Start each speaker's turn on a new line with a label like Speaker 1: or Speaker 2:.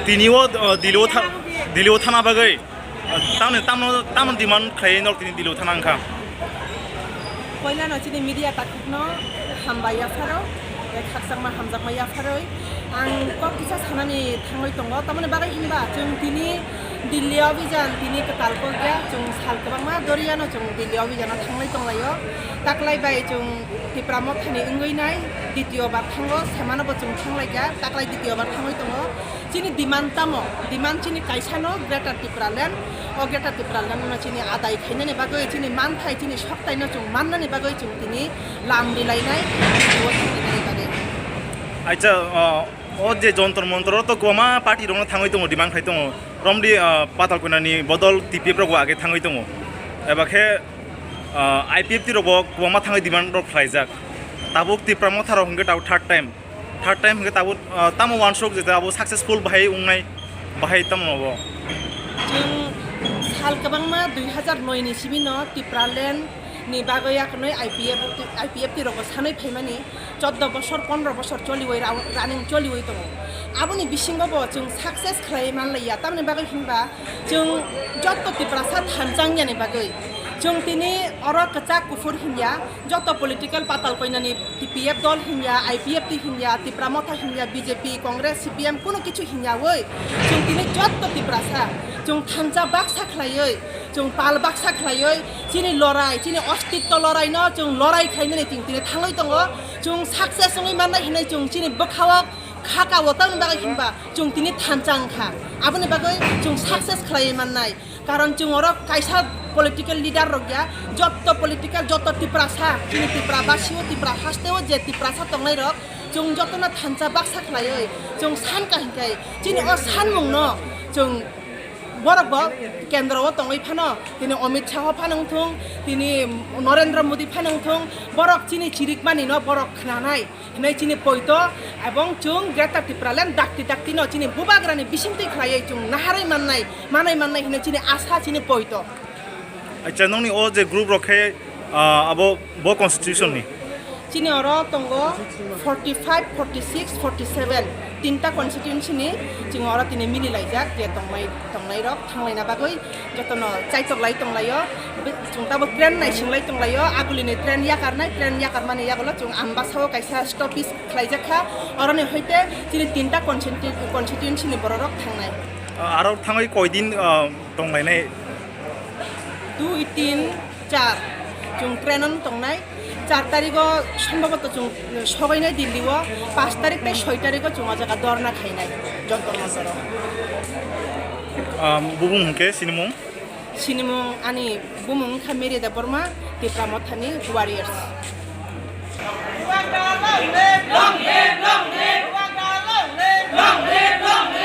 Speaker 1: তিনিও দিলেও থানা বাগৈ তামনো ডিমান্ড খাই নক তিনি দিলেও থানা আংখা
Speaker 2: Koila no chini media takno hambaya pharo khakchangma hamjakmaya pharoi ang kok kisa sanani thangoi tongo tamone bagai inba chung tini Delhi অভিযান তিনি katalkolga chung salkabangma doriano chung Delhi অভিযান thanglai tonglayo taklai bai chung tipramok thani ungoi nai দ্বিতীয় বার থাঙ্গো সেমানবো chung thanglaiga taklai দ্বিতীয় বার thangoi tongo chini demand tamo demand chini kaisano greater tipraland o greater tipraland no chini adai khainani bagoi chini manthai chini soktai no chung mannani bagoi chung tini lam dilainai o thangni bagoi
Speaker 1: আচ্ছা ও যে যন্ত্র মন্ত্র তো গোমা party রং থাঙ্গই দङ demand খাই দङ রমডি পাতাল কইনানি বদল TPF রগ আগে থাঙ্গই দङ এবাখে আইপিএফ টি রগ গোমা থাঙ্গই ডিমান্ড র ফ্লাইজাক তাবুক টিপ্রাম থার হংগে তাও থার্ড টাইম হংগে তাবু তামো ওয়ান শক যেটা আবু সাকসেসফুল বাহাই উংনাই বাহাই তামো
Speaker 2: जों सालकबांमा 2009 नि सिबिनो टिप्रालेण्ड नि बागैयाखनै आइपिएफ ति रग सानै फैमानि 14 বছর 15 বছর চলিवै रानिं चलिवै दङ आबुनि बिसिङावबो जों साक्सेस खालामनानैया तारमाने बागै हिनबा जों जत्त टिप्रासा थानजांयानि बागै जों तिनि अर कचा कुफुर हिन्या जत्त पलिटिकल पाताल कइनानि टिपिएफ दल हिन्या आइपिएफ ति हिन्या टिप्रामथा हिन्या बीजेपी कांग्रेस सीपीएम कोनो किछु हिन्या वै जों तिनि जत्त टिप्रासा जों थानजा बाक्सा खलायै जों पाल बाक्सा खलायै चिनि लराय चिनि अस्तित्व लराय न जों लराय खाइनानै तिनि थाङै दङ जों साक्सेस ङै माननाय हिनै जों चिनि बखावक खाका वतानि बागै हिनबा जों तिनि थानजांखा आबुनि बागै जों साक्सेस खालायै माननाय कारण जों अर कायसा पलिटिकल लिडार रगया जत्त पलिटिकल जत्त टिप्रासा चिनि टिप्रा बासियो टिप्रा हास्तेओ जे टिप्रासा तंनाय रक जों जत्तना थानजा बाक्सा खलायै जों सान काहिंखाय चिनि अ सानमुं न जों बरकबो केन्द्रआव तंगै फानो तिनि अमित शाह फानंथुं तिनि नरेन्द्र मोदी फानंथुं बरक चिनि चिरिकमानि न बरक खनानाय नै चिनि पयत एवं जों ग्रेटर टिप्रालेण्ड दाक्ति न चिनि बुबाग्रानि बिसिंति खलायै जों नाहारै माननाय हिनै चिनि आशा चिनि पयत
Speaker 1: আচ্ছা নংনি ও যে গ্রুপ রখে আবো ব কনস্টিটিউশন নি
Speaker 2: চিনি অর তঙ্গ 45 46 47 তিনটা কনস্টিটিউশনनि जों अर तिनि मिलिलायजाक जे तंनाय रक थांलायना बागै जतन चाइतकलाय तंलायो जों ताबो ट्रेन नायसिंलाय तंलायो आगुलिनि ट्रेन याकार माने यागल जों आम्बासाव कायसा स्टॉपिस खलायजाखा अरनि हयते चिनि तिनटा कनस्टिट्यूएन्सिनि बररक थांनाय
Speaker 1: आरो थाङै कयदिन दंलायनाय
Speaker 2: 2 3 4 जों ट्रेनन तंनाय 4 तारिखो सम्भवत जों सबायनाय दिल्लीव 5 तारिख पे 6 तारिखो जों जागा दरना खायनाय जन्तर मन्तर
Speaker 1: बुबुं हंके सिनिमुं
Speaker 2: आनि बुमुं खामेरि दा बर्मा टिप्रामथानि वारियर्स long live